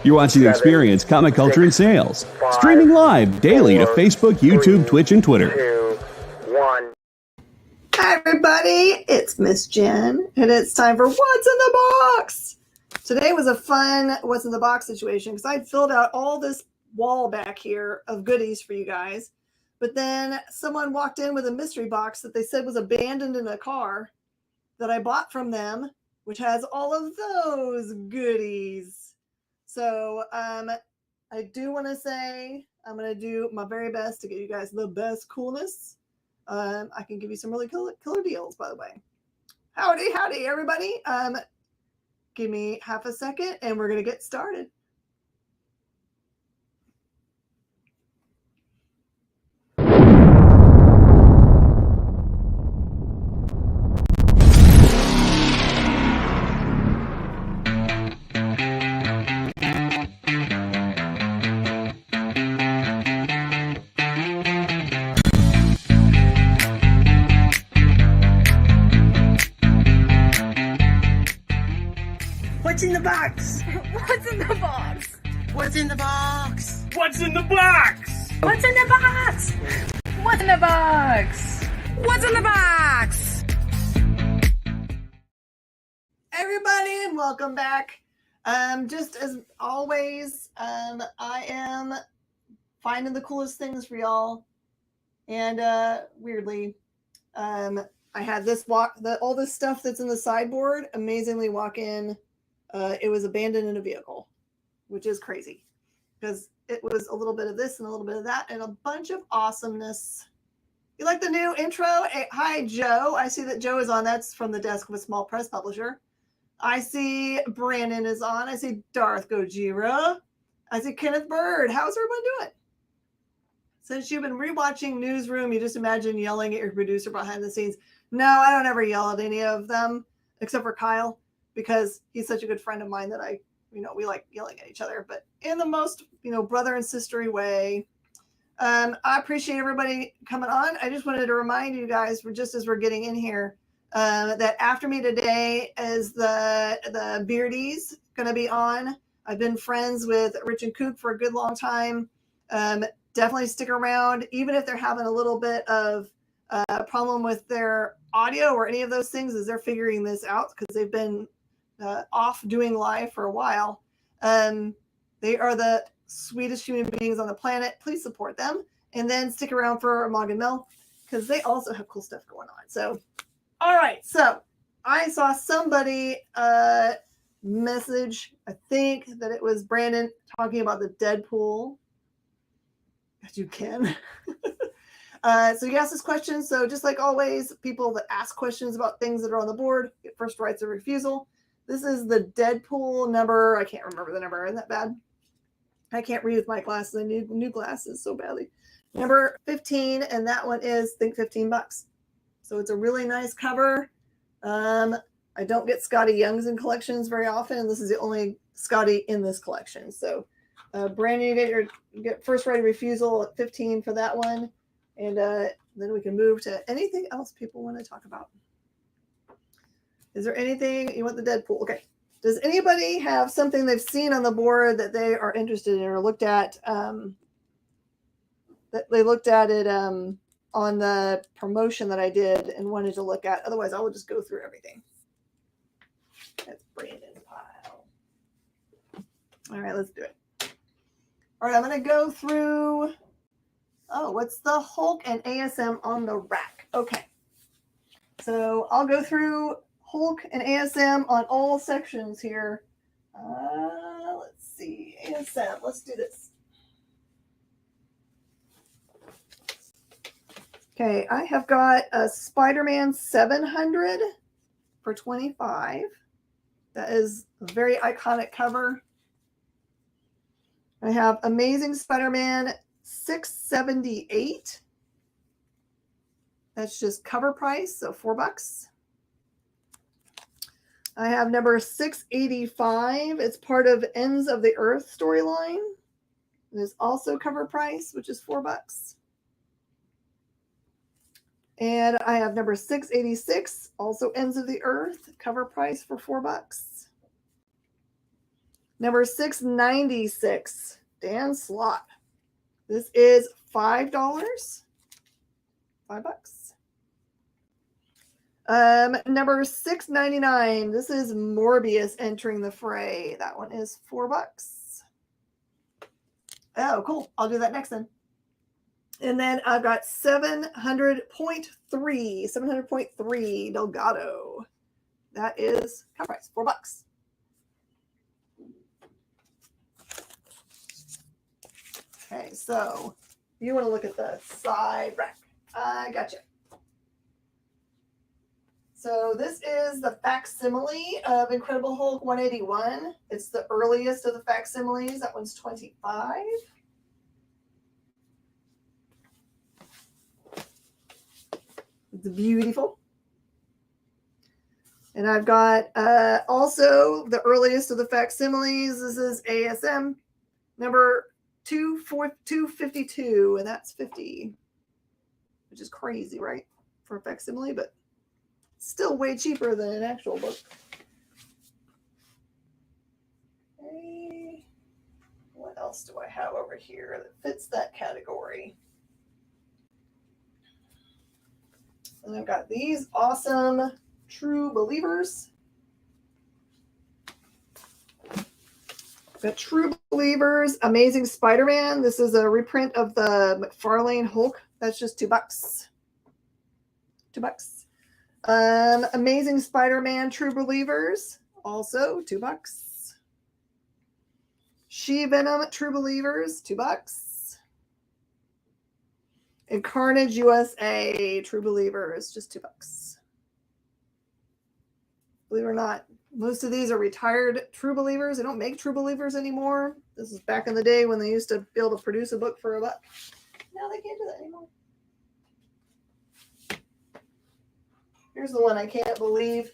You're watching The Experience, Comic Culture and Sales. Streaming live daily to Facebook, YouTube, Twitch, and Twitter. 2, 1. Hi, everybody. It's Miss Jen, and it's time for What's in the Box. Today was a fun What's in the Box situation because I filled out all this wall back here of goodies for you guys. But then someone walked in with a mystery box that they said was abandoned in a car that I bought from them, which has all of those goodies. So I do want to say I'm going to do my very best to get you guys the best coolness. I can give you some really killer deals, by the way. Howdy, everybody. Give me half a second, and we're going to get started. What's in the box? What's in the box? What's in the box? What's in the box? What's in the box? What's in the box? What's in the box? Everybody, welcome back. Just as always, I am finding the coolest things for y'all. And weirdly, I had this all this stuff that's in the sideboard amazingly walk in. It was abandoned in a vehicle, which is crazy because it was a little bit of this and a little bit of that and a bunch of awesomeness. You like the new intro? Hey, hi, Joe. I see that Joe is on. That's from the desk of a small press publisher. I see Brandon is on. I see Darth Gojira. I see Kenneth Bird. How's everyone doing? Since you've been rewatching Newsroom, you just imagine yelling at your producer behind the scenes. No, I don't ever yell at any of them except for Kyle, because he's such a good friend of mine that we like yelling at each other, but in the most, brother and sistery way. I appreciate everybody coming on. I just wanted to remind you guys, just as we're getting in here, that after me today is the Beardies going to be on. I've been friends with Rich and Kook for a good long time. Definitely stick around, even if they're having a little bit of problem with their audio or any of those things as they're figuring this out, because they've been off doing live for a while. They are the sweetest human beings on the planet. Please support them, and then stick around for Mog and Mel because they also have cool stuff going on. So, all right. So I saw somebody message, I think that it was Brandon, talking about the Deadpool. As you can. So you asked this question. So just like always, people that ask questions about things that are on the board get first rights of refusal. This is the Deadpool number. I can't remember the number. Isn't that bad? I can't read with my glasses. I need new glasses so badly. Number 15, and that one is, think $15. So it's a really nice cover. I don't get Scotty Youngs in collections very often, and this is the only Scotty in this collection. So Brandon, you get first right of refusal at 15 for that one. And then we can move to anything else people want to talk about. Is there anything you want the Deadpool? Okay. Does anybody have something they've seen on the board that they are interested in or looked at? That they looked at it on the promotion that I did and wanted to look at. Otherwise, I will just go through everything. That's Brandon's pile. All right, let's do it. All right, I'm going to go through. Oh, what's the Hulk and ASM on the rack? Okay. So I'll go through Hulk and ASM on all sections here. Let's see. ASM. Let's do this. Okay. I have got a Spider-Man 700 for $25. That is a very iconic cover. I have Amazing Spider-Man 678. That's just cover price, so $4. I have number 685. It's part of Ends of the Earth storyline. It is also cover price, which is $4. And I have number 686, also Ends of the Earth, cover price for $4. Number 696, Dan Slott. This is $5. $5. Number 699. This is Morbius entering the fray. That one is $4. Oh, cool. I'll do that next then. And then I've got 700.3 Delgado. That is cover price, $4. Okay, so you want to look at the side rack. I gotcha. So this is the facsimile of Incredible Hulk 181. It's the earliest of the facsimiles. That one's $25. It's beautiful. And I've got also the earliest of the facsimiles. This is ASM number 252, and that's $50, which is crazy, right? For a facsimile, but still way cheaper than an actual book. Okay. What else do I have over here that fits that category? And I've got these awesome True Believers. The True Believers Amazing Spider-Man. This is a reprint of the McFarlane Hulk. That's just $2. $2. Amazing Spider-Man True Believers, also $2. She-Venom True Believers, $2. And Carnage USA True Believers, just $2. Believe it or not, most of these are retired True Believers. They don't make True Believers anymore. This is back in the day when they used to be able to produce a book for $1. Now they can't do that anymore. Here's the one I can't believe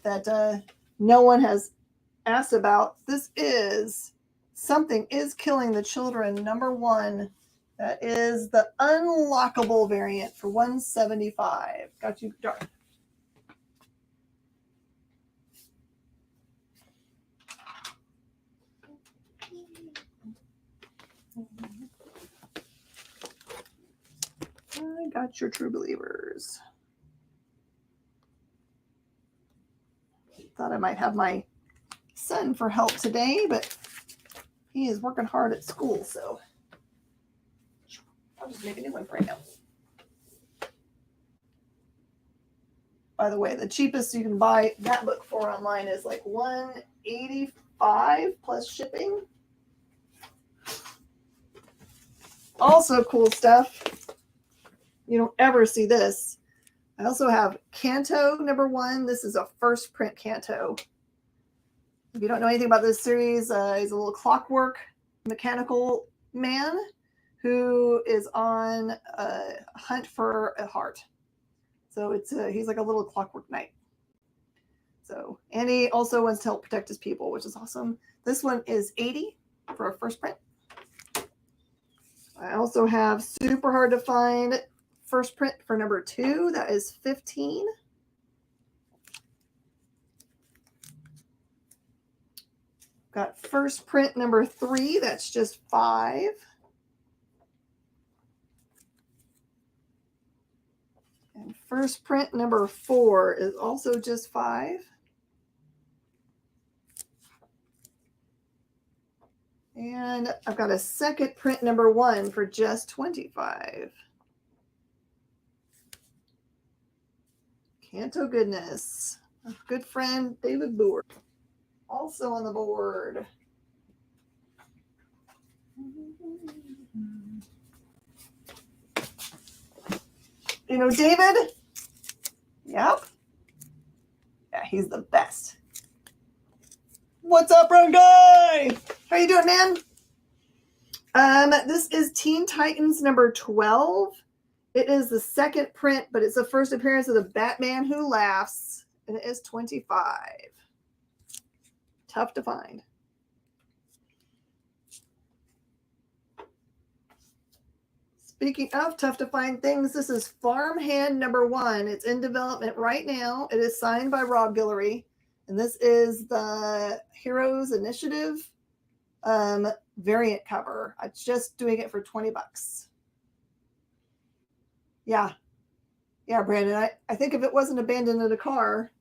that no one has asked about. This is Something is Killing the Children, #1. That is the unlockable variant for $175. Got you, dark. I got your True Believers. Thought I might have my son for help today, but he is working hard at school, so I'll just make a new one for him now. By the way, the cheapest you can buy that book for online is like $185 plus shipping. Also cool stuff. You don't ever see this. I also have Canto #1. This is a first print Canto. If you don't know anything about this series, he's a little clockwork mechanical man who is on a hunt for a heart. So he's like a little clockwork knight. So, and he also wants to help protect his people, which is awesome. This one is $80 for a first print. I also have super hard to find first print for #2. That is $15. Got first print #3. That's just $5. And first print #4 is also just $5. And I've got a second print #1 for just $25. Canto goodness. A good friend, David Boer, also on the board. You know David? Yep. Yeah, he's the best. What's up, round guy? How you doing, man? This is Teen Titans #12. It is the second print, but it's the first appearance of the Batman Who Laughs, and it is $25. Tough to find. Speaking of tough to find things, this is Farmhand #1. It's in development right now. It is signed by Rob Guillory. And this is the Heroes Initiative variant cover. I'm just doing it for $20. Yeah. Yeah, Brandon, I think if it wasn't abandoned in a car,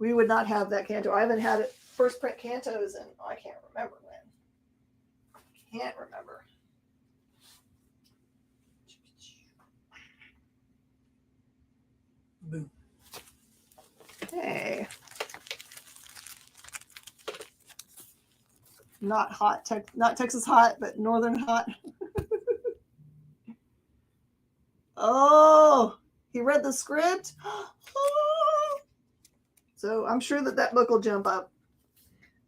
we would not have that canto. I haven't had it first print cantos and I can't remember when. Can't remember. Boom. Okay. Not hot, not Texas hot, but northern hot. Oh, he read the script. So I'm sure that book will jump up.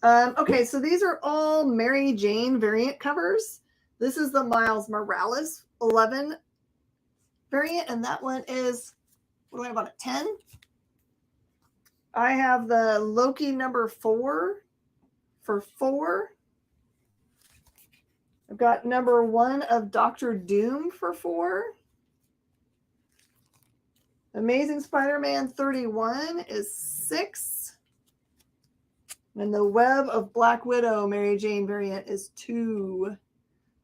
Okay, so these are all Mary Jane variant covers. This is the Miles Morales 11 variant, and that one is, what do I have on it, 10? I have the Loki number 4 for 4. I've got number 1 of Doctor Doom for 4. Amazing Spider-Man 31 is 6. And the Web of Black Widow Mary Jane variant is 2.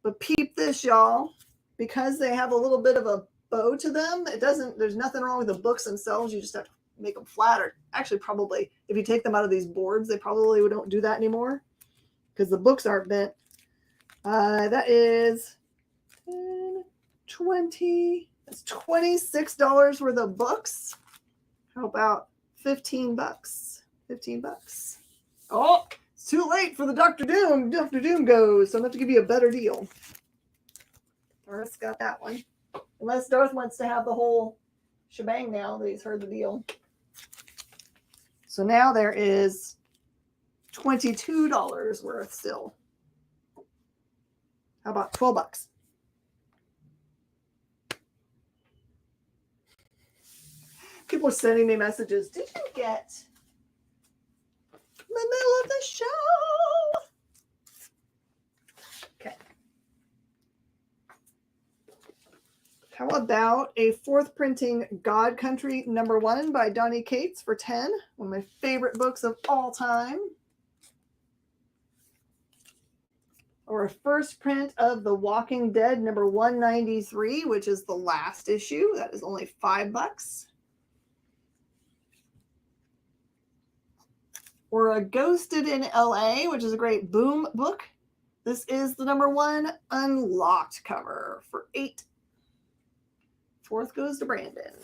But peep this, y'all. Because they have a little bit of a bow to them, there's nothing wrong with the books themselves. You just have to make them flatter. Actually, probably, if you take them out of these boards, they probably don't do that anymore because the books aren't bent. That is 10, 20. That's $26 worth of books. How about $15? $15. Oh, it's too late for the Doctor Doom. Doctor Doom goes, so I'm going to have to give you a better deal. Darth's got that one. Unless Darth wants to have the whole shebang now that he's heard the deal. So now there is $22 worth still. How about $12? People are sending me messages. Did you get the middle of the show? Okay. How about a 4th printing God Country number 1 by Donny Cates for 10? One of my favorite books of all time. Or a first print of The Walking Dead number 193, which is the last issue. That is only $5. Or a Ghosted in LA, which is a great Boom book. This is the number 1 unlocked cover for $8. 4th goes to Brandon.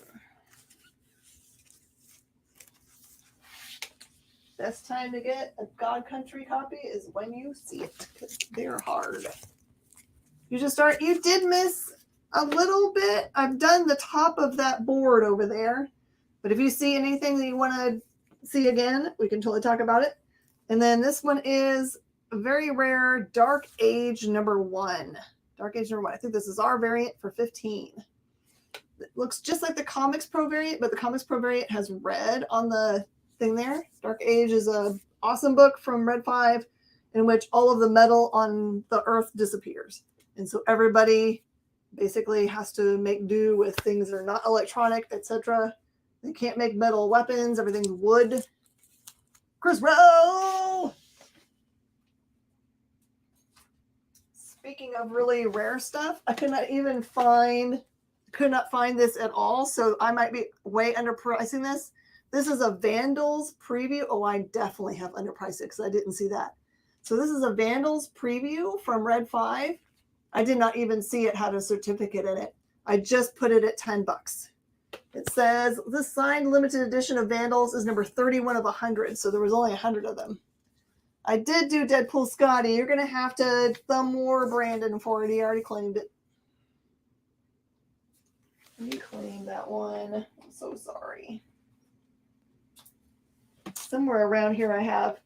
Best time to get a God Country copy is when you see it, because they're hard. You did miss a little bit. I've done the top of that board over there. But if you see anything that you want to see again, we can totally talk about it. And then this one is a very rare Dark Age number 1. Dark Age number 1. I think this is our variant for 15. It looks just like the Comics Pro variant, but the Comics Pro variant has red on the thing there. Dark Age is an awesome book from Red 5 in which all of the metal on the earth disappears. And so everybody basically has to make do with things that are not electronic, etc. They can't make metal weapons. Everything's wood. Chris Rowe! Speaking of really rare stuff, I could not find this at all, so I might be way underpricing this. This is a Vandals preview. Oh, I definitely have underpriced it because I didn't see that. So this is a Vandals preview from Red 5. I did not even see it had a certificate in it. I just put it at $10. It says, this signed limited edition of Vandals is number 31 of 100, so there was only 100 of them. I did do Deadpool Scotty. You're going to have to thumb more Brandon for it. He already claimed it. You claimed that one. I'm so sorry. Somewhere around here I have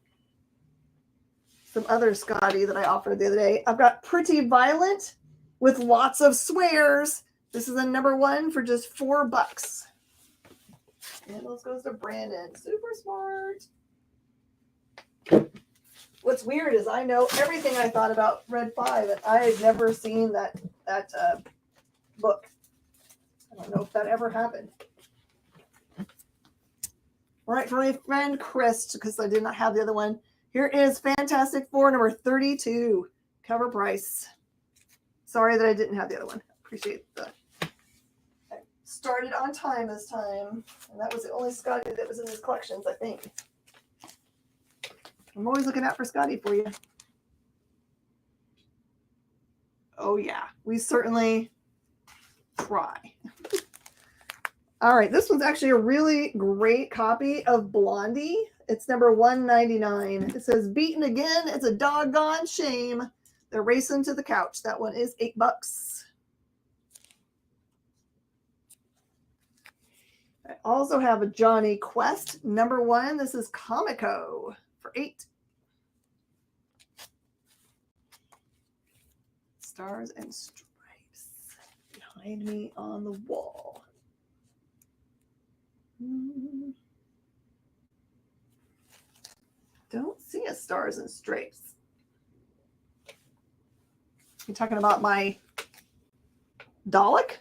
some other Scotty that I offered the other day. I've got Pretty Violent with lots of swears. This is a number 1 for just $4. And this goes to Brandon. Super smart. What's weird is I know everything I thought about Red 5, and I had never seen that book. I don't know if that ever happened. All right, for my friend Chris, because I did not have the other one. Here is Fantastic Four number 32, cover price. Sorry that I didn't have the other one. Appreciate the. I started on time this time, and that was the only Scotty that was in his collections, I think. I'm always looking out for Scotty for you. Oh yeah, we certainly try. All right, this one's actually a really great copy of Blondie. It's number 199. It says, "Beaten again. It's a doggone shame. They're racing to the couch." That one is $8. I also have a Johnny Quest number 1. This is Comico for $8. Stars and Stripes behind me on the wall. Don't see a Stars and Stripes. You talking about my Dalek?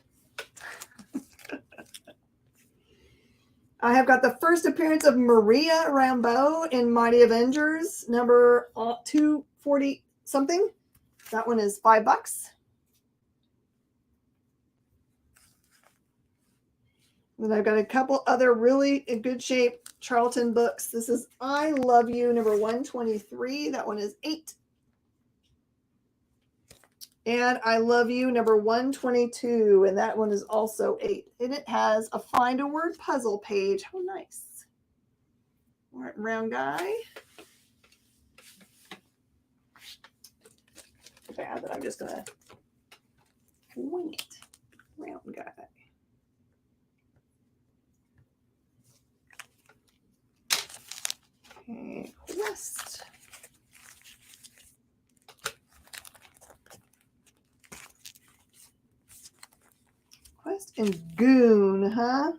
I have got the first appearance of Maria Rambeau in Mighty Avengers, number 240 something. That one is $5. And I've got a couple other really in good shape Charlton books. This is I Love You, number 123. That one is $8. And I Love You, number 122. And that one is also $8. And it has a Find a Word puzzle page. How nice. All right, round guy. Bad that I'm just going to wing it. Round guy. Okay, Quest. Quest and Goon, huh?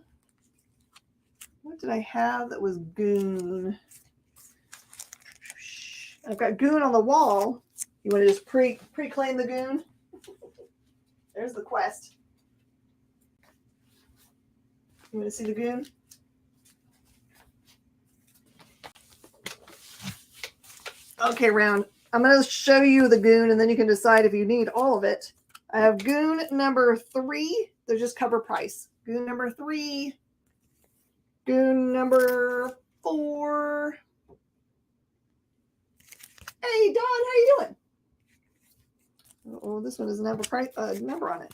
What did I have that was Goon? I've got Goon on the wall. You want to just pre-claim the Goon? There's the Quest. You want to see the Goon? Okay, round. I'm going to show you the Goon, and then you can decide if you need all of it. I have Goon number 3. They're just cover price. Goon number 3. Goon number 4. Hey, Don, how you doing? Oh, this one doesn't have a price number on it.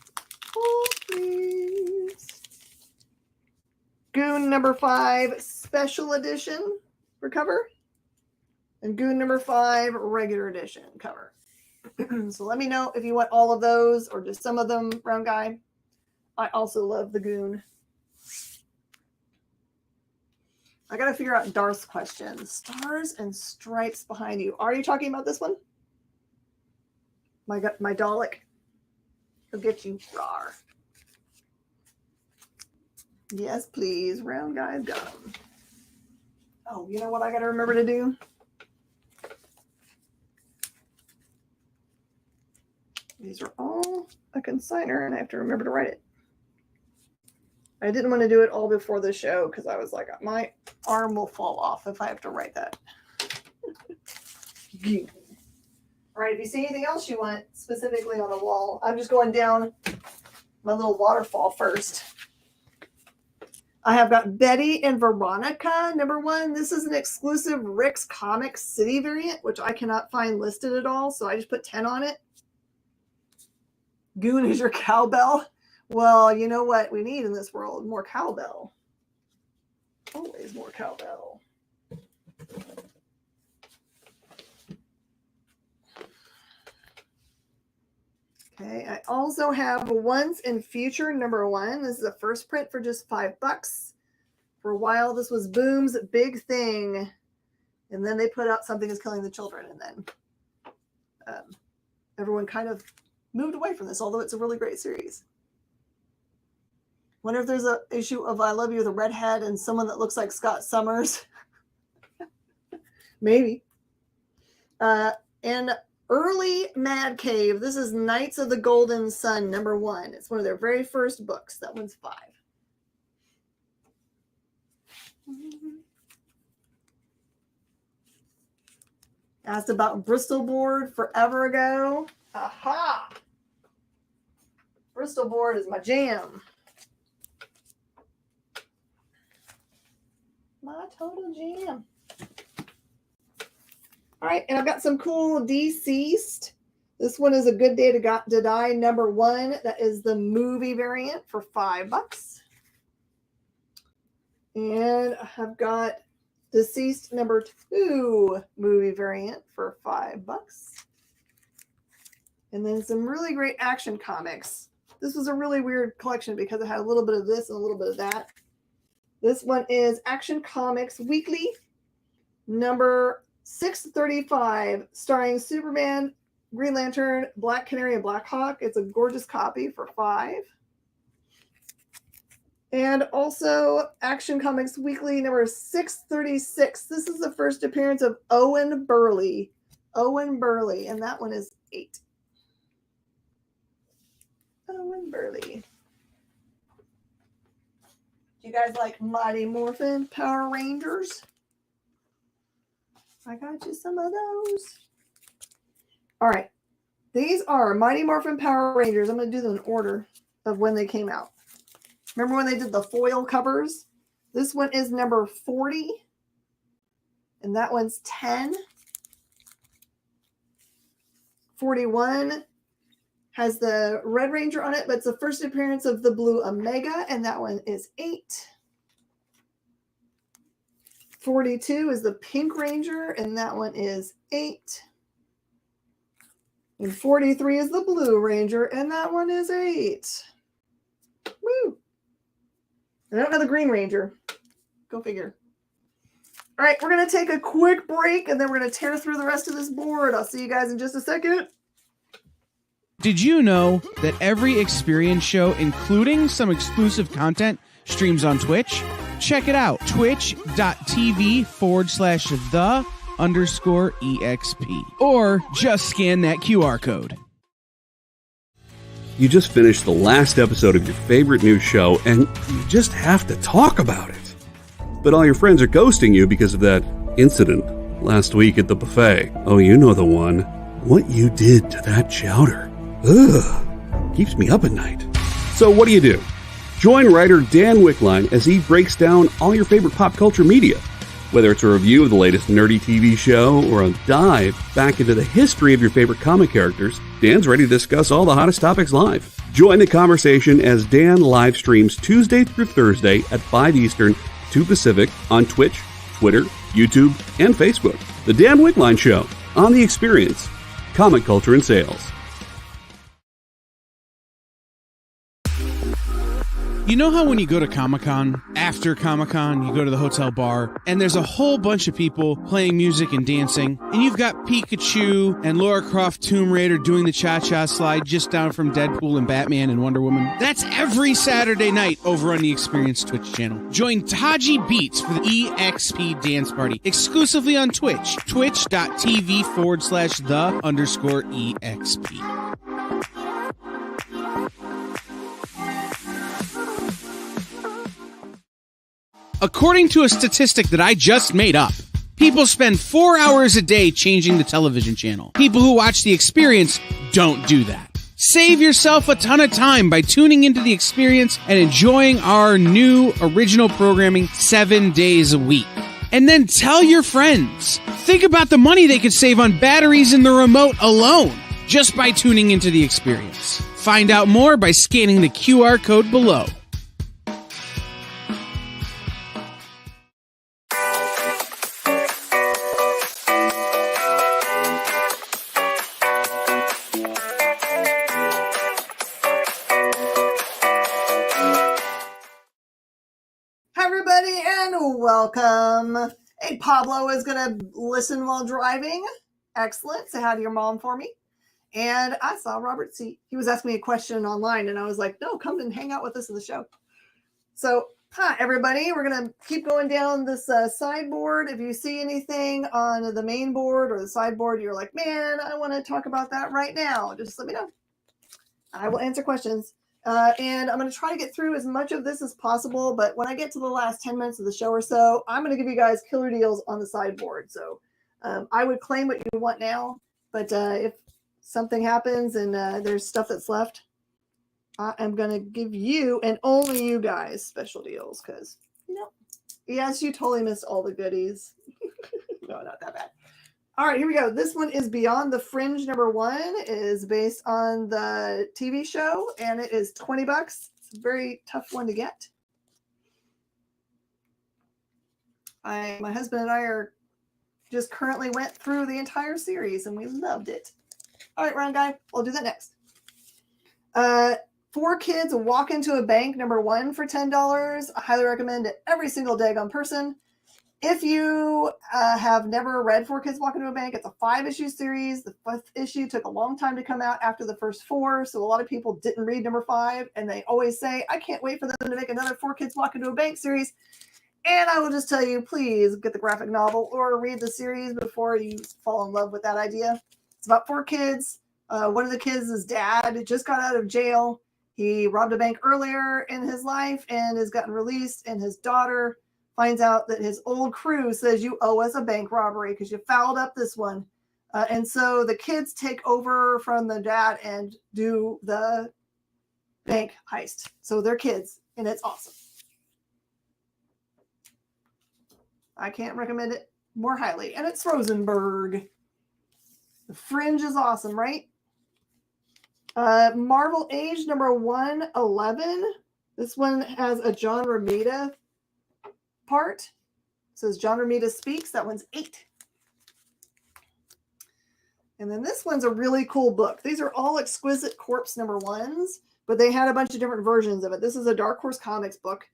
Oh, please. Goon number 5, special edition for cover. And Goon number 5, regular edition cover. So let me know if you want all of those or just some of them, round guy. I also love the Goon. I got to figure out Darth's question. Stars and Stripes behind you. Are you talking about this one? My Dalek. He'll get you. Rawr. Yes, please. Round guy's got them. Oh, you know what I got to remember to do? These are all a consignor, and I have to remember to write it. I didn't want to do it all before the show because I was like, my arm will fall off if I have to write that. All right, if you see anything else you want specifically on the wall, I'm just going down my little waterfall first. I have got Betty and Veronica, number 1. This is an exclusive Rick's Comics City variant, which I cannot find listed at all, so I just put 10 on it. Goon is your cowbell. Well, you know what we need in this world? More cowbell. Always more cowbell. Okay, I also have Once and Future number 1. This is a first print for just $5. For a while, this was Boom's big thing. And then they put out Something is Killing the Children. And then everyone kind of moved away from this, although it's a really great series. Wonder if there's an issue of I Love You with a redhead and someone that looks like Scott Summers. Maybe. And early Mad Cave. This is Knights of the Golden Sun, number 1. It's one of their very first books. That one's $5. Asked about Bristol board forever ago. Aha! Bristol board is my jam. My total jam. All right, and I've got some cool Deceased. This one is A Good Day to Die #1. That is the movie variant for $5. And I've got Deceased #2 movie variant for $5. And then some really great action comics. This was a really weird collection because it had a little bit of this and a little bit of that. This one is Action Comics Weekly, number 635, starring Superman, Green Lantern, Black Canary, and Black Hawk. It's a gorgeous copy for $5. And also Action Comics Weekly, number 636. This is the first appearance of Owen Burley. Owen Burley, and that one is $8. Owen Burley. Do you guys like Mighty Morphin Power Rangers? I got you some of those. All right. These are Mighty Morphin Power Rangers. I'm going to do them in order of when they came out. Remember when they did the foil covers? This one is number 40. And that one's 10. 41 has the Red Ranger on it, but it's the first appearance of the Blue Omega, and that one is 8. 42 is the Pink Ranger, and that one is 8. And 43 is the Blue Ranger, and that one is 8. Woo! I don't know the Green Ranger. Go figure. All right, we're going to take a quick break, and then we're going to tear through the rest of this board. I'll see you guys in just a second. Did you know that every Experience show, including some exclusive content, streams on Twitch? Check it out. Twitch.tv/the_EXP. Or just scan that QR code. You just finished the last episode of your favorite news show, and you just have to talk about it. But all your friends are ghosting you because of that incident last week at the buffet. Oh, you know the one. What you did to that chowder. Ugh. Keeps me up at night. So what do? Join writer Dan Wickline as he breaks down all your favorite pop culture media. Whether it's a review of the latest nerdy TV show or a dive back into the history of your favorite comic characters, Dan's ready to discuss all the hottest topics live. Join the conversation as Dan live streams Tuesday through Thursday at 5 Eastern, 2 Pacific on Twitch, Twitter, YouTube, and Facebook. The Dan Wickline Show on The Experience, Comic Culture and Sales. You know how when you go to Comic-Con, after Comic-Con, you go to the hotel bar, and there's a whole bunch of people playing music and dancing, and you've got Pikachu and Lara Croft Tomb Raider doing the cha-cha slide just down from Deadpool and Batman and Wonder Woman? That's every Saturday night over on the Experience Twitch channel. Join Taji Beats for the EXP Dance Party, exclusively on Twitch, twitch.tv/the_EXP. According to a statistic that I just made up, people spend 4 hours a day changing the television channel. People who watch The Experience don't do that. Save yourself a ton of time by tuning into The Experience and enjoying our new original programming 7 days a week. And then tell your friends. Think about the money they could save on batteries in the remote alone just by tuning into The Experience. Find out more by scanning the QR code below. Welcome. Hey, Pablo is going to listen while driving. Excellent. Say hi to your mom for me. And I saw Robert C. He was asking me a question online, and I was like, no, come and hang out with us in the show. So, hi, everybody. We're going to keep going down this sideboard. If you see anything on the main board or the sideboard, you're like, man, I want to talk about that right now. Just let me know. I will answer questions. And I'm going to try to get through as much of this as possible. But when I get to the last 10 minutes of the show or so, I'm going to give you guys killer deals on the sideboard. So I would claim what you want now, but if something happens and there's stuff that's left, I am going to give you and only you guys special deals because, yes, you totally missed all the goodies. No, not that bad. All right, here we go. This one is Beyond the Fringe. Number 1 is based on the TV show, and it is $20. It's a very tough one to get. My husband and I just currently went through the entire series, and we loved it. All right, round guy, I'll do that next. 4 Kids Walk Into a Bank, number 1 for $10. I highly recommend it every single daggone person. If you have never read 4 Kids Walk Into a Bank, it's a 5-issue series. The 5th issue took a long time to come out after the first 4, so a lot of people didn't read number 5, and they always say, I can't wait for them to make another 4 Kids Walk Into a Bank series. And I will just tell you, please get the graphic novel or read the series before you fall in love with that idea. It's about 4 kids. One of the kids' dad just got out of jail. He robbed a bank earlier in his life and has gotten released, and his daughter finds out that his old crew says you owe us a bank robbery because you fouled up this one. And so the kids take over from the dad and do the bank heist. So they're kids, and it's awesome. I can't recommend it more highly. And it's Rosenberg. The Fringe is awesome, right? Marvel Age number 111. This one has a John Romita part. It says John Romita Speaks. That one's 8. And then this one's a really cool book. These are all Exquisite Corpse number 1s, but they had a bunch of different versions of it. This is a Dark Horse Comics book.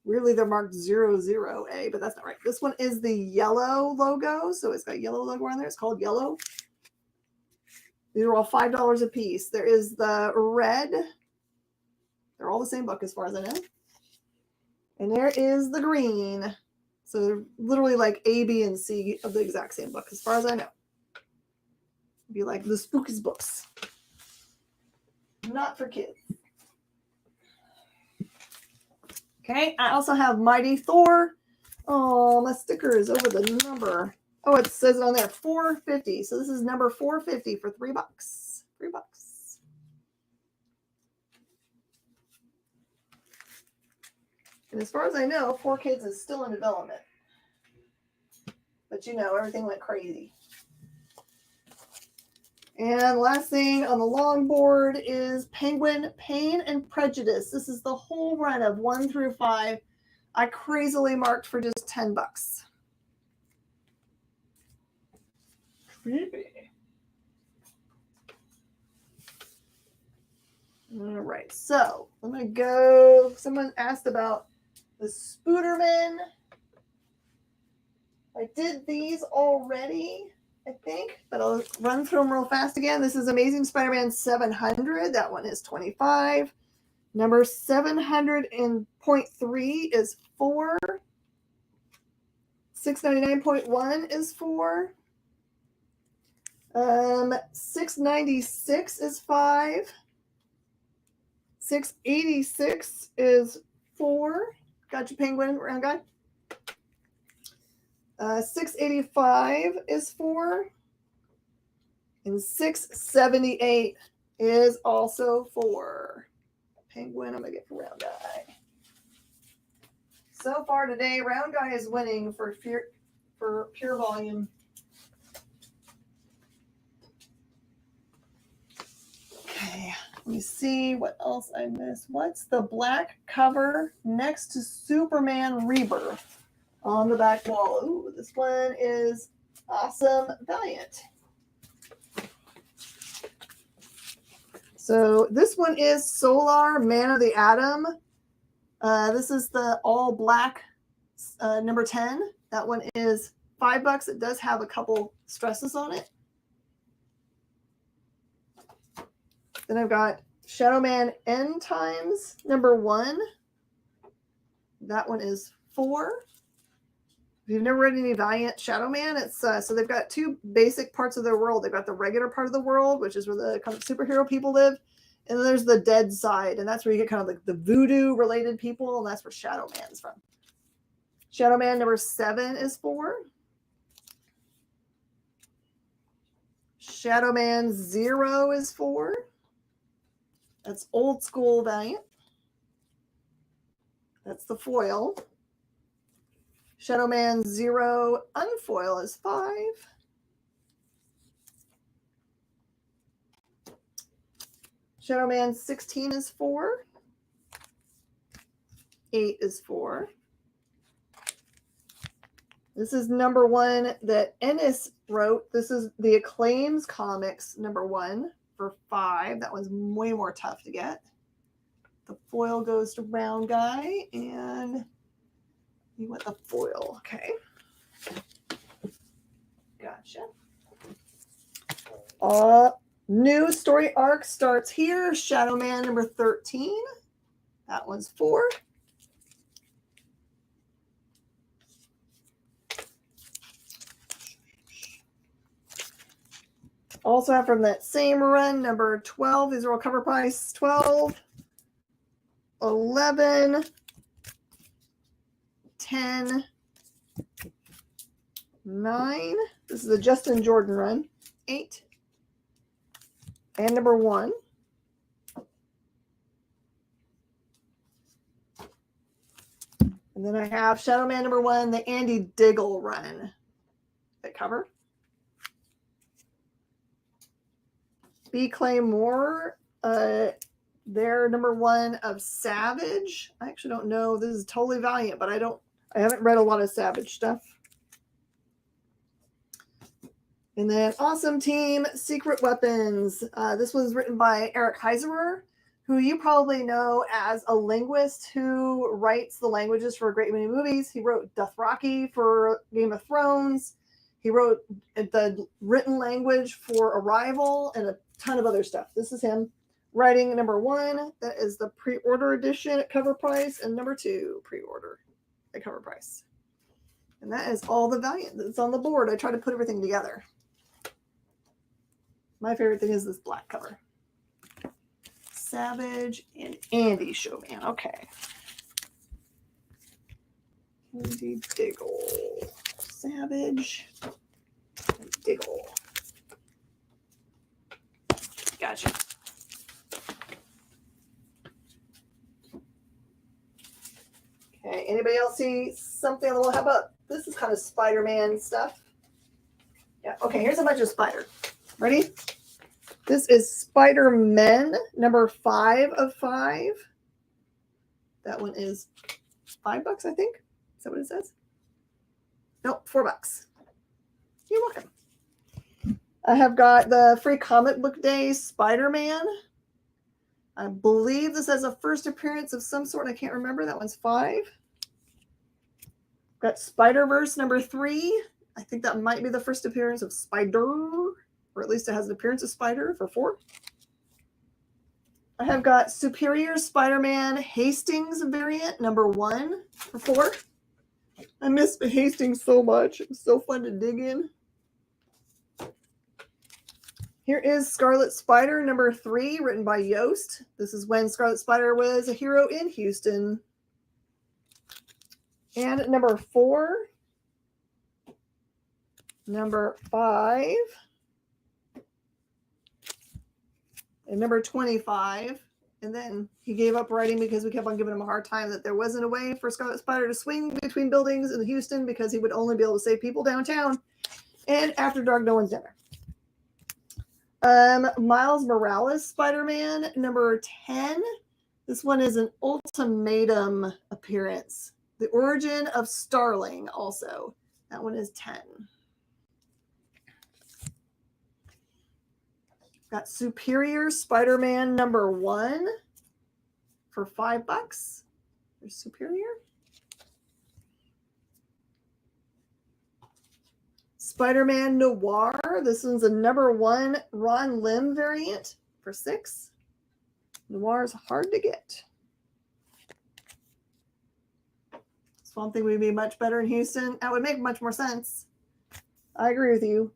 Weirdly, they're marked 00A, but that's not right. This one is the yellow logo, so it's got yellow logo on there. It's called Yellow. These are all $5 a piece. There is the red. They're all the same book as far as I know. And there is the green. So they're literally like A, B, and C of the exact same book as far as I know. It'd be like the spookiest books. Not for kids. Okay, I also have Mighty Thor. Oh, my sticker is over the number. Oh, it says it on there, $4.50. So this is number 450 for $3. $3. And as far as I know, 4 Kids is still in development. But everything went crazy. And last thing on the long board is Penguin Pain and Prejudice. This is the whole run of 1 through 5. I crazily marked for just $10. Creepy. All right, so I'm going to go. Someone asked about the Spooderman. I did these already, I think, but I'll run through them real fast again. This is Amazing Spider-Man 700. That one is $25. Number 700.3 is $4. 699.1 is $4. 696 is $5. 686 is $4. Got your penguin round guy. 685 is $4. And 678 is also $4. Penguin, I'm going to get for round guy. So far today, round guy is winning for pure volume. Okay, let me see what else I missed. What's the black cover next to Superman Rebirth on the back wall? Ooh, this one is Awesome Valiant. So this one is Solar Man of the Atom. This is the all black number 10. That one is $5. It does have a couple stresses on it. Then I've got Shadow Man End Times number 1. That one is $4. If you've never read any Valiant Shadow Man, it's so they've got 2 basic parts of their world. They've got the regular part of the world, which is where the kind of superhero people live, and then there's the dead side, and that's where you get kind of like the voodoo related people, and that's where Shadow Man's from. Shadow Man number 7 is $4. Shadow Man 0 is 4. That's old school Valiant. That's the foil. Shadow Man 0 unfoil is 5. Shadow Man 16 is 4. 8 is 4. This is number 1 that Ennis wrote. This is the Acclaims Comics number 1 for 5. That one's way more tough to get. The foil goes to round guy, and you want the foil. Okay. Gotcha. New story arc starts here. Shadow Man number 13. That one's 4. Also have from that same run, number 12. These are all cover price. 12, 11, 10, 9. This is a Justin Jordan run. 8. And number 1. And then I have Shadow Man number 1, the Andy Diggle run. That cover. B. Claymore, their number 1 of Savage. I actually don't know. This is totally Valiant, but I haven't read a lot of Savage stuff. And then Awesome Team, Secret Weapons. This was written by Eric Heiserer, who you probably know as a linguist who writes the languages for a great many movies. He wrote Dothraki for Game of Thrones. He wrote the written language for Arrival and a ton of other stuff. This is him writing number 1. That is the pre-order edition at cover price, and number 2 pre-order at cover price. And that is all the Valiant that's on the board. I try to put everything together. My favorite thing is this black cover. Savage and Andy Showman. Okay. Andy Diggle. Savage and Diggle. Gotcha. Okay, anybody else see something a little, how about, this is kind of Spider-Man stuff. Yeah, okay, here's a bunch of Spider. Ready? This is Spider-Man, number 5 of 5. That one is $5, I think. Is that what it says? Nope, $4. You're welcome. I have got the free comic book day Spider-Man. I believe this has a first appearance of some sort. I can't remember. That one's 5. Got Spider-Verse number 3. I think that might be the first appearance of Spider, or at least it has an appearance of Spider for 4. I have got Superior Spider-Man Hastings variant number 1 for 4. I miss Hastings so much. It was so fun to dig in. Here is Scarlet Spider number 3, written by Yost. This is when Scarlet Spider was a hero in Houston. And number 4, number 5, and number 25. And then he gave up writing because we kept on giving him a hard time that there wasn't a way for Scarlet Spider to swing between buildings in Houston because he would only be able to save people downtown. And after dark, no one's down there. Miles Morales Spider-Man number 10. This one is an ultimatum appearance. The Origin of Starling also. That one is 10. Got Superior Spider-Man number 1 for $5. There's Superior. Spider-Man Noir. This one's a number 1 Ron Lim variant for $6. Noir is hard to get. Swamp Thing would be much better in Houston. That would make much more sense. I agree with you.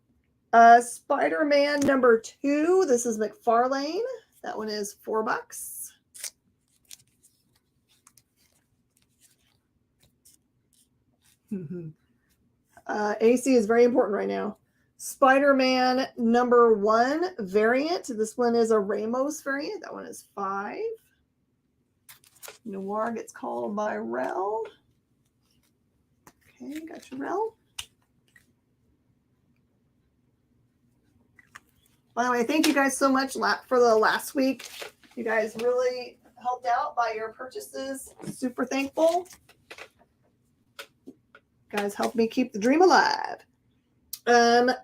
Spider-Man number 2. This is McFarlane. That one is $4. AC is very important right now. Spider-Man #1 variant. This one is a Ramos variant. That one is 5. Noir gets called by Rel. Okay, got your Rel. By the way, thank you guys so much for the last week. You guys really helped out by your purchases. Super thankful. You guys helped me keep the dream alive.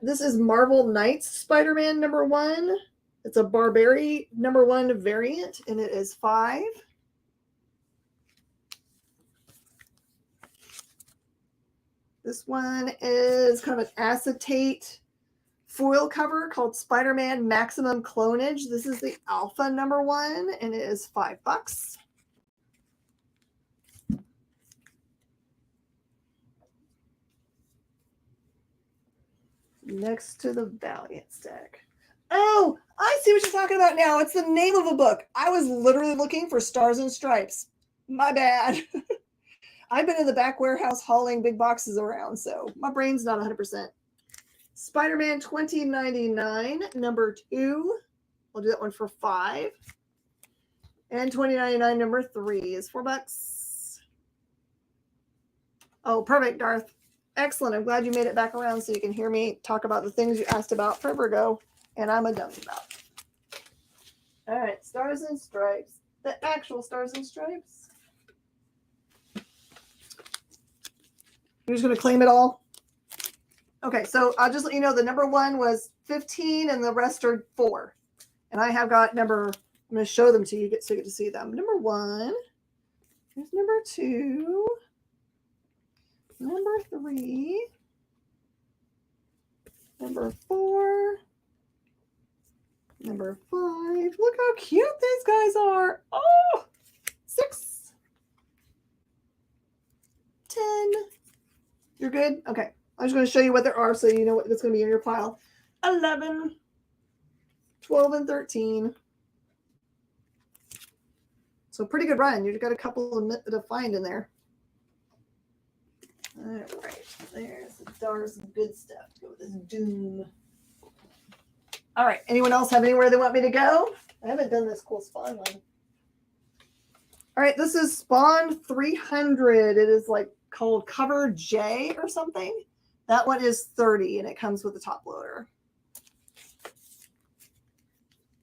This is Marvel Knights Spider-Man #1. It's a Barbary #1 variant, and it is 5. This one is kind of an acetate foil cover called Spider-Man Maximum Clonage. This is the Alpha #1, and it is $5. Next to the Valiant stack. Oh, I see what you're talking about now. It's the name of a book. I was literally looking for Stars and Stripes. My bad. I've been in the back warehouse hauling big boxes around, so my brain's not 100%. Spider-Man 2099, #2. We'll do that one for 5. And 2099, #3 is $4. Oh, perfect, Darth. Excellent. I'm glad you made it back around so you can hear me talk about the things you asked about forever ago, and I'm a dummy about. All right, Stars and Stripes. The actual Stars and Stripes. You're just going to claim it all? Okay, so I'll just let you know the #1 was 15 and the rest are 4. And I have got I'm going to show them to you so you get to see them. #1. Here's #2. #3. #4. #5. Look how cute these guys are. Oh, 6. 10. You're good? Okay. I'm just going to show you what there are so you know what's going to be in your pile. 11, 12, and 13. So pretty good run. You've got a couple to find in there. All right. There's some good stuff. Go with this Doom. All right. Anyone else have anywhere they want me to go? I haven't done this cool Spawn one. All right. This is Spawn 300. It is like called Cover J or something. That one is 30 and it comes with a top loader.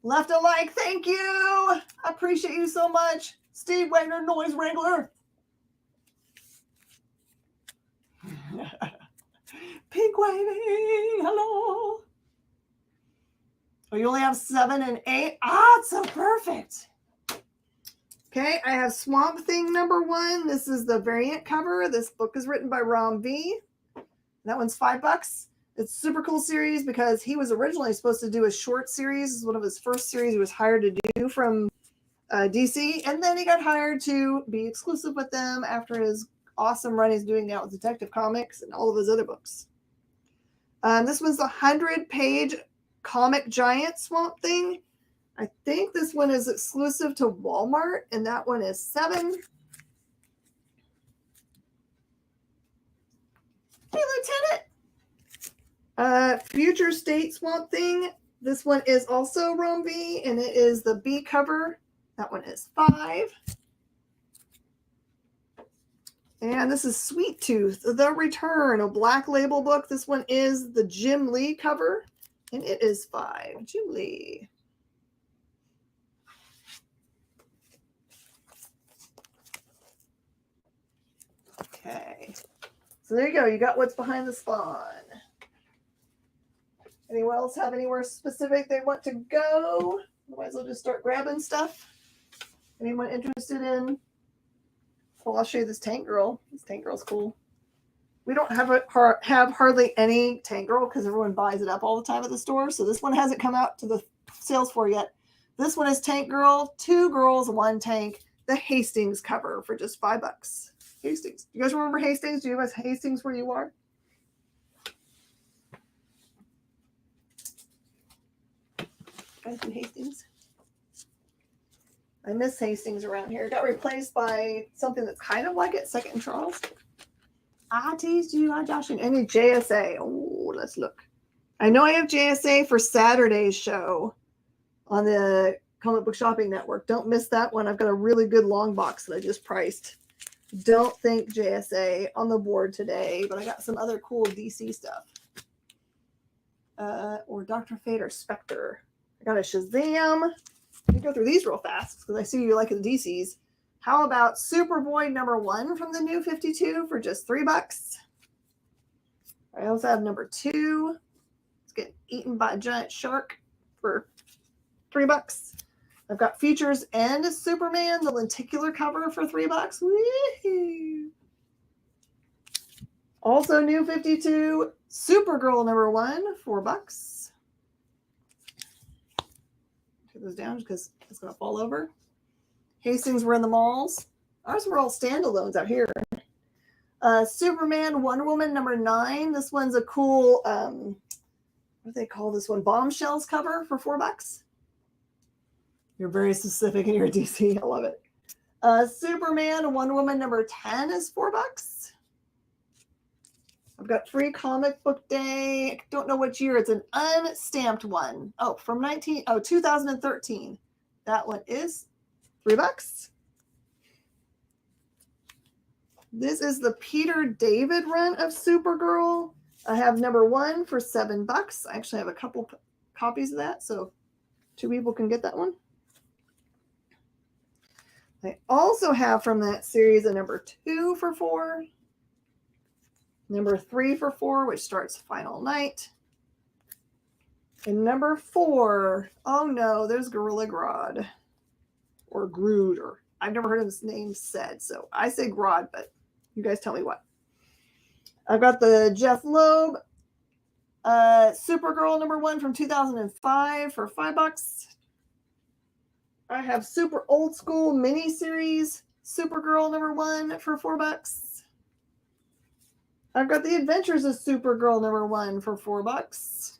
Left a like, thank you. I appreciate you so much. Steve Wagner, Noise Wrangler. Pink waving, hello. Oh, you only have 7 and 8. Ah, it's so perfect. Okay, I have Swamp Thing #1. This is the variant cover. This book is written by Rom V. That one's $5. It's a super cool series because he was originally supposed to do a short series. This is one of his first series he was hired to do from DC. And then he got hired to be exclusive with them after his awesome run he's doing now with Detective Comics and all of his other books. This was the 100-page Comic Giant Swamp Thing. I think this one is exclusive to Walmart, and that one is 7. Hey, Lieutenant. Future State Swamp Thing. This one is also Rome V, and it is the B cover. That one is 5. And this is Sweet Tooth, The Return, a Black Label book. This one is the Jim Lee cover, and it is 5. Jim Lee. Okay. So there you go. You got what's behind the Spawn. Anyone else have anywhere specific they want to go? Otherwise, I'll just start grabbing stuff. Anyone interested in? Well, I'll show you this Tank Girl. This Tank Girl's cool. We don't have hardly any Tank Girl because everyone buys it up all the time at the store. So this one hasn't come out to the sales floor yet. This one is Tank Girl, 2 girls, 1 tank. The Hastings cover for just $5. Hastings. You guys remember Hastings? Do you have Hastings where you are? Guys in Hastings? I miss Hastings around here. It got replaced by something that's kind of like it, Second and Charles. I teased you, I Josh, and any JSA. Oh, let's look. I know I have JSA for Saturday's show on the Comic Book Shopping Network. Don't miss that one. I've got a really good long box that I just priced. Don't think JSA on the board today, but I got some other cool DC stuff. Or Dr. Fate or Spectre. I got a Shazam. Let me go through these real fast because I see you like the DCs. How about Superboy #1 from the New 52 for just $3? I also have #2. It's getting eaten by a giant shark for $3. I've got Features and Superman, the lenticular cover for $3. Woo-hoo. Also New 52, Supergirl #1, $4. Take those down because it's going to fall over. Hastings were in the malls. Ours were all standalones out here. Superman, Wonder Woman #9. This one's a cool, what do they call this one? Bombshells cover for $4. You're very specific in your DC. I love it. Superman, Wonder Woman #10 is $4. I've got Free Comic Book Day. I don't know which year. It's an unstamped one. Oh, from 2013. That one is $3. This is the Peter David run of Supergirl. I have #1 for $7. I actually have a couple copies of that, so 2 people can get that one. I also have from that series a #2 for $4. #3 for $4, which starts Final Night. And #4, oh no, there's Gorilla Grodd. Or Groot, or I've never heard his name said, so I say Grodd, but you guys tell me what. I've got the Jeff Loeb Supergirl #1 from 2005 for $5. I have Super Old School miniseries Supergirl #1 for $4. I've got The Adventures of Supergirl #1 for $4.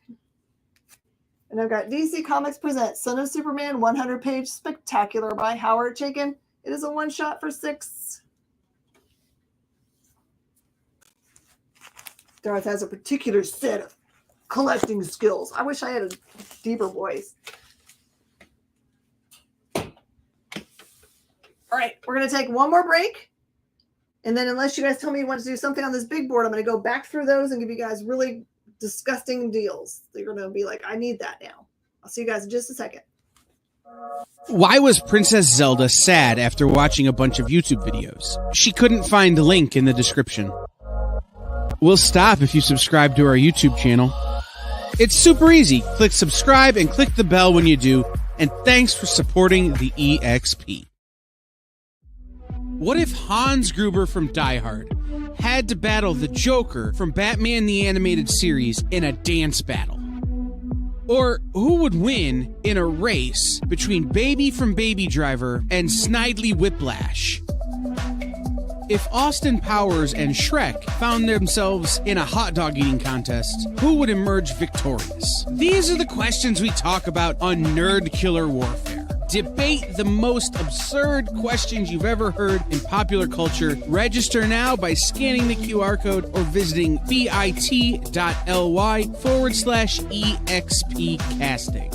And I've got DC Comics Presents Son of Superman 100-page spectacular by Howard Chaykin. It is a one-shot for $6. Darth has a particular set of collecting skills. I wish I had a deeper voice. All right, we're going to take one more break. And then unless you guys tell me you want to do something on this big board, I'm going to go back through those and give you guys really disgusting deals. You're going to be like, I need that now. I'll see you guys in just a second. Why was Princess Zelda sad after watching a bunch of YouTube videos? She couldn't find the link in the description. We'll stop if you subscribe to our YouTube channel. It's super easy. Click subscribe and click the bell when you do. And thanks for supporting the EXP. What if Hans Gruber from Die Hard had to battle the Joker from Batman the Animated Series in a dance battle? Or who would win in a race between Baby from Baby Driver and Snidely Whiplash? If Austin Powers and Shrek found themselves in a hot dog eating contest, who would emerge victorious? These are the questions we talk about on Nerd Killer Warfare. Debate the most absurd questions you've ever heard in popular culture. Register now by scanning the QR code or visiting bit.ly/EXP casting.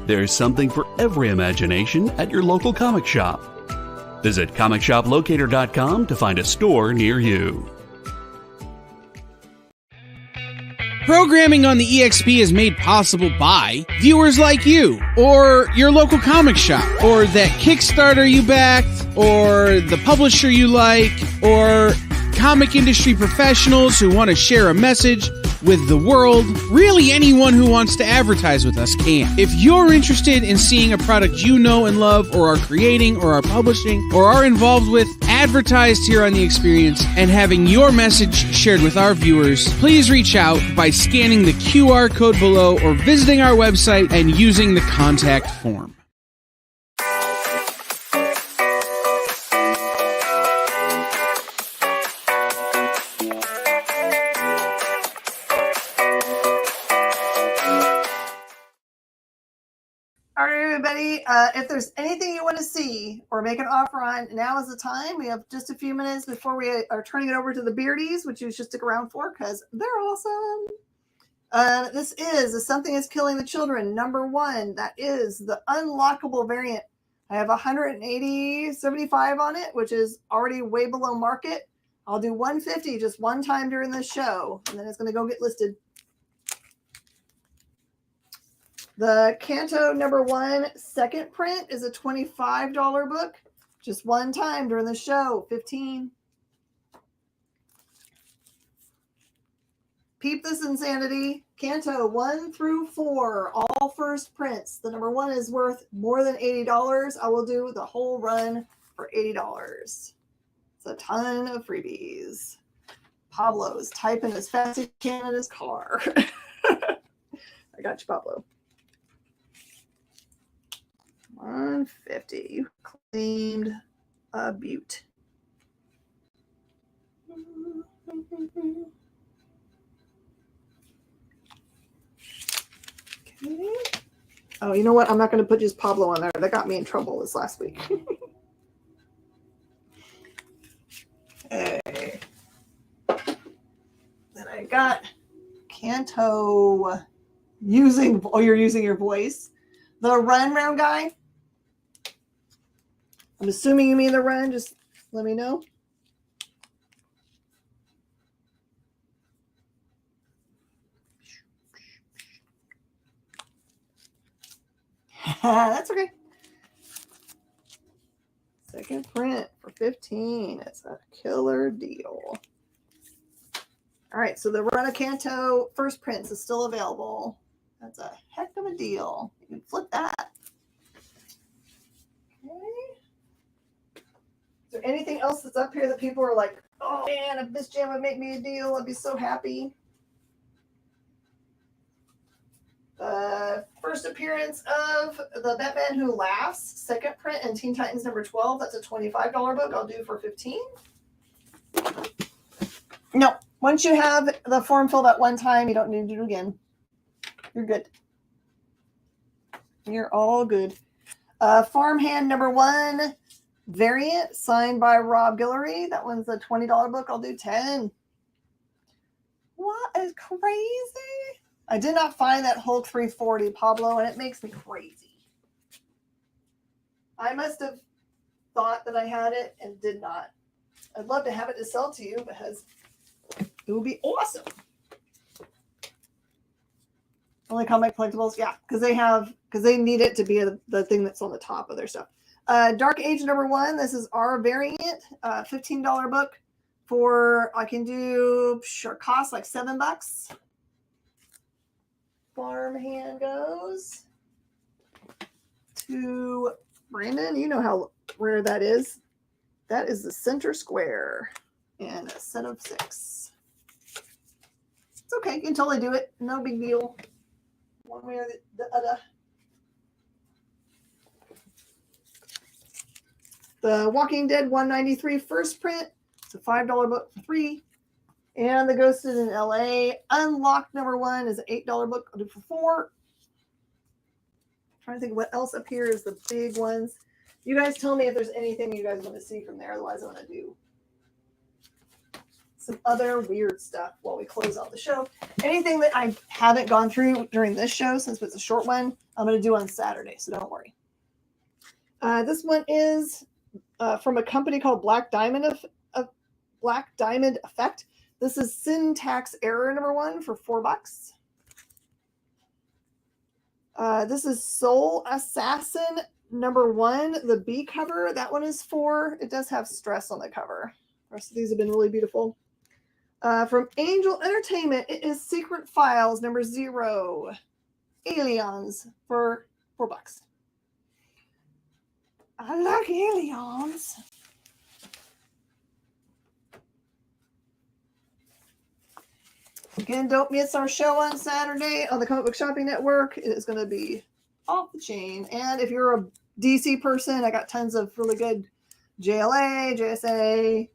There's something for every imagination at your local comic shop. Visit comicshoplocator.com to find a store near you. Programming on the EXP is made possible by viewers like you, or your local comic shop, or that Kickstarter you backed, or the publisher you like, or comic industry professionals who want to share a message with the world. Really, anyone who wants to advertise with us can. If you're interested in seeing a product you know and love, or are creating, or are publishing, or are involved with, advertised here on The Experience, and having your message shared with our viewers, please reach out by scanning the QR code below or visiting our website and using the contact form. All right, everybody. If there's anything you want to see or make an offer on, now is the time. We have just a few minutes before we are turning it over to the Beardies, which you should stick around for because they're awesome. This is Something is Killing the Children, #1. That is the unlockable variant. I have 180.75 on it, which is already way below market. I'll do 150 just one time during this show, and then it's going to go get listed. The Canto #1 second print is a $25 book. Just one time during the show, 15. Peep this insanity. Canto 1 through 4, all first prints. The #1 is worth more than $80. I will do the whole run for $80. It's a ton of freebies. Pablo's typing as fast as he can in his car. I got you, Pablo. 150. You claimed a butte. Okay. Oh, you know what? I'm not going to put just Pablo on there. That got me in trouble this last week. Okay. Then I got Canto using. Oh, you're using your voice. The Run Round guy. I'm assuming you mean the Run. Just let me know. That's okay. Second print for 15. It's a killer deal. All right, so the Run a Canto first prints is still available. That's a heck of a deal. You can flip that. Okay. Is there anything else that's up here that people are like, oh man, if this jam would make me a deal, I'd be so happy? First appearance of the Batman Who Laughs, second print in Teen Titans #12. That's a $25 book. I'll do for 15. No, once you have the form filled out one time, you don't need to do it again. You're good. You're all good. Farmhand #1 variant signed by Rob Guillory. That one's a $20 book. I'll do 10. What is crazy? I did not find that Hulk 340, Pablo, and it makes me crazy. I must have thought that I had it and did not. I'd love to have it to sell to you because it would be awesome. Only Comic Collectibles, yeah, because they need it to be the thing that's on the top of their stuff. Dark Age #1. This is our variant, $15 book. I can do, sure, cost like $7. Farmhand goes to Brandon. You know how rare that is. That is the center square and a set of 6. It's okay. You can totally do it. No big deal. One way or the other. The Walking Dead 193 first print. It's a $5 book for 3. And The Ghosted in LA Unlocked #1 is an $8 book. I'll do for 4. I'm trying to think what else up here is the big ones. You guys tell me if there's anything you guys want to see from there. Otherwise, I'm going to do some other weird stuff while we close out the show. Anything that I haven't gone through during this show, since it's a short one, I'm going to do on Saturday, so don't worry. This one is from a company called Black Diamond Effect. This is Syntax Error #1 for $4. This is Soul Assassin #1, the B cover. That one is 4. It does have stress on the cover. The rest of these have been really beautiful. From Angel Entertainment, it is Secret Files #0. Aliens for $4. I like aliens. Again, don't miss our show on Saturday on the Comic Book Shopping Network. It is going to be off the chain. And if you're a DC person, I got tons of really good JLA, JSA,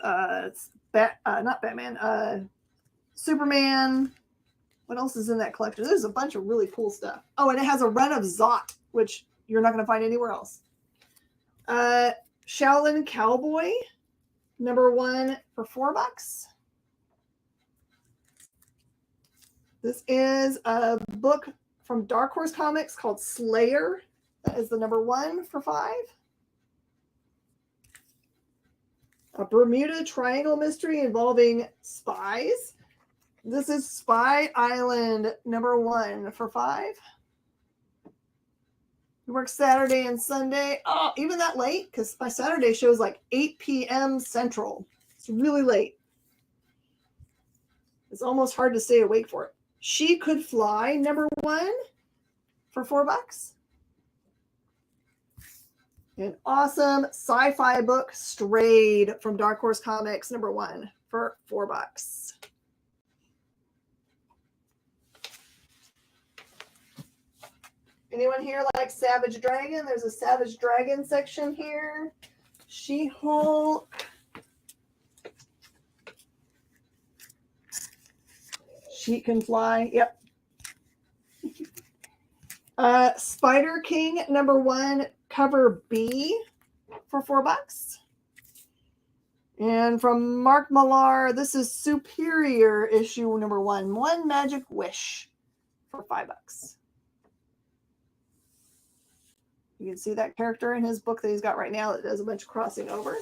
not Batman, Superman, What else is in that collection? There's a bunch of really cool stuff. Oh, and it has a run of Zot, which you're not going to find anywhere else. Shaolin Cowboy, #1 for $4. This is a book from Dark Horse Comics called Slayer. That is the #1 for $5. A Bermuda Triangle mystery involving spies. This is Spy Island #1 for $5. We work Saturday and Sunday. Oh, even that late? Because my Saturday show is like 8 p.m. Central. It's really late. It's almost hard to stay awake for it. She Could Fly #1 for $4. An awesome sci-fi book, Strayed, from Dark Horse Comics, #1 for $4. Anyone here like Savage Dragon? There's a Savage Dragon section here. She-Hulk. She Can Fly. Yep. Spider King #1, cover B for $4. And from Mark Millar, this is Superior issue #1, One Magic Wish for $5. You can see that character in his book that he's got right now that does a bunch of crossing over.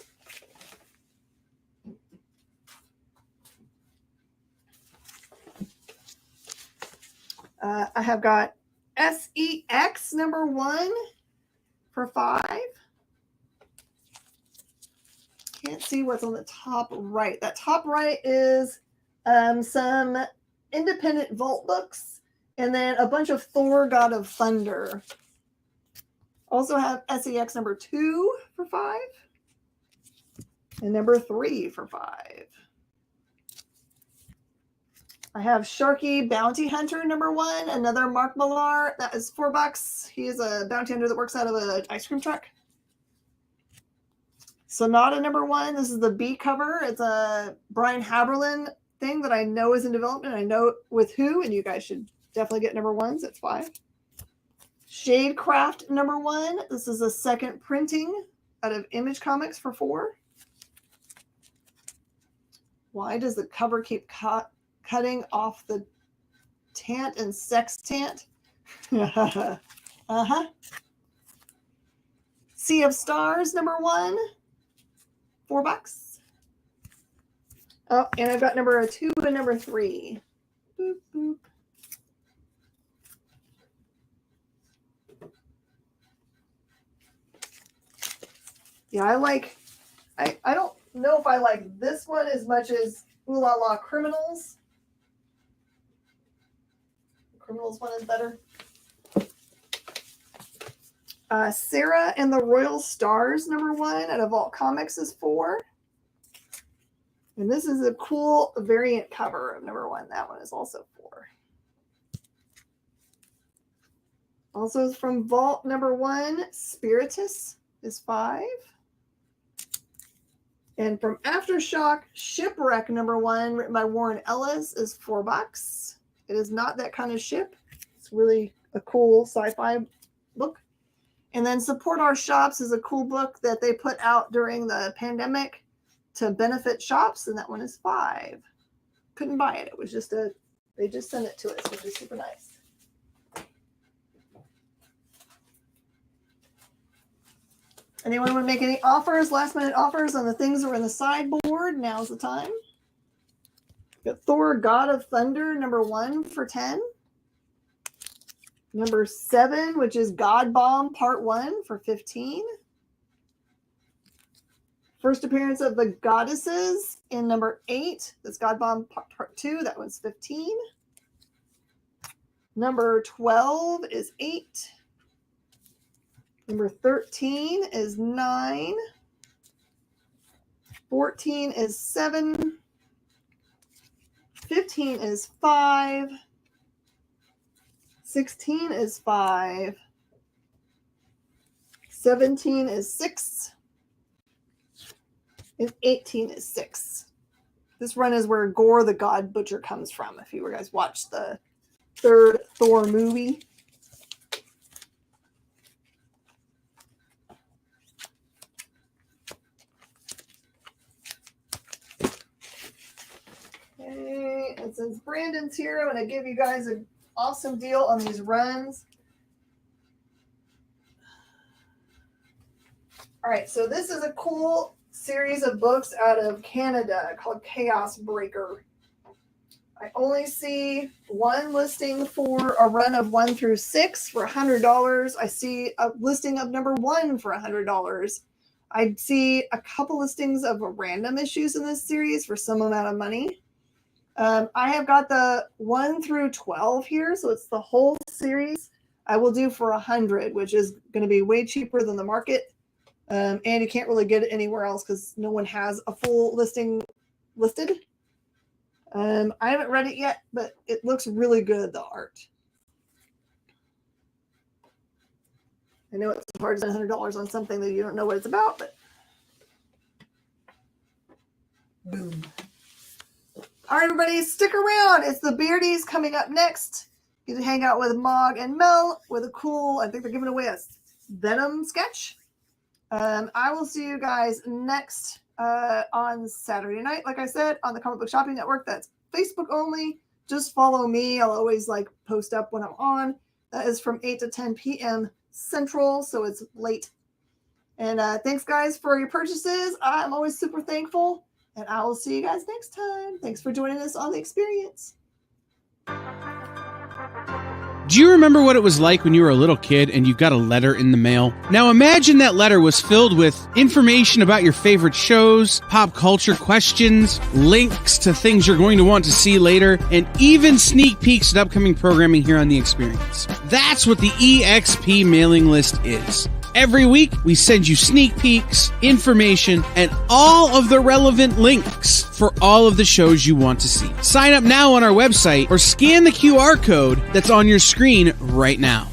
I have got SEX #1 for $5. Can't see what's on the top right. That top right is some independent Vault books and then a bunch of Thor, God of Thunder. Also have SEX #2 for $5 and #3 for $5. I have Sharky Bounty Hunter #1, another Mark Millar. That is $4. He is a bounty hunter that works out of an ice cream truck. Sonata #1. This is the B cover. It's a Brian Haberlin thing that I know is in development. I know with who, and you guys should definitely get #1s. It's $5. Shadecraft #1. This is a second printing out of Image Comics for $4. Why does the cover keep cutting off the tant and sextant? Uh-huh. Sea of Stars #1, $4. Oh, and I've got #2 and #3. Boop, boop. Yeah, I don't know if I like this one as much as Ooh La La Criminals. The Criminals one is better. Sarah and the Royal Stars #1 out of Vault Comics is $4. And this is a cool variant cover of #1. That one is also $4. Also from Vault #1, Spiritus is $5. And from Aftershock, Shipwreck #1, written by Warren Ellis, is $4. It is not that kind of ship. It's really a cool sci-fi book. And then Support Our Shops is a cool book that they put out during the pandemic to benefit shops, and that one is $5. Couldn't buy it. It was just they just sent it to us, which is super nice. Anyone want to make any offers, last minute offers on the things that are in the sideboard? Now's the time. Got Thor, God of Thunder #1 for $10. #7, which is God Bomb Part 1 for $15. First appearance of the Goddesses in #8. That's God Bomb Part 2. That one's $15. #12 is 8. 13 is 9. 14 is 7. 15 is 5. 16 is 5. 17 is 6. And 18 is 6. This run is where Gore the God Butcher comes from, if you guys watched the third Thor movie. Okay, and since Brandon's here, I'm going to give you guys an awesome deal on these runs. All right, so this is a cool series of books out of Canada called Chaos Breaker. I only see one listing for a run of 1 through 6 for $100. I see a listing of number 1 for $100. I see a couple listings of random issues in this series for some amount of money. I have got the 1 through 12 here, so it's the whole series. I will do for $100, which is going to be way cheaper than the market. And you can't really get it anywhere else because no one has a full listing listed. I haven't read it yet, but it looks really good, the art. I know it's hard to spend $100 on something that you don't know what it's about, but boom. All right, everybody, stick around. It's the Beardies coming up next. You can hang out with Mog and Mel with a cool, I think they're giving away a Venom sketch. I will see you guys next on Saturday night, like I said, on the Comic Book Shopping Network. That's Facebook only. Just follow me. I'll always post up when I'm on. That is from 8 to 10 p.m. Central, so it's late. And thanks, guys, for your purchases. I'm always super thankful. And I will see you guys next time. Thanks for joining us on The Experience. Do you remember what it was like when you were a little kid and you got a letter in the mail? Now imagine that letter was filled with information about your favorite shows, pop culture questions, links to things you're going to want to see later, and even sneak peeks at upcoming programming here on The Experience. That's what the EXP mailing list is. Every week, we send you sneak peeks, information, and all of the relevant links for all of the shows you want to see. Sign up now on our website or scan the QR code that's on your screen right now.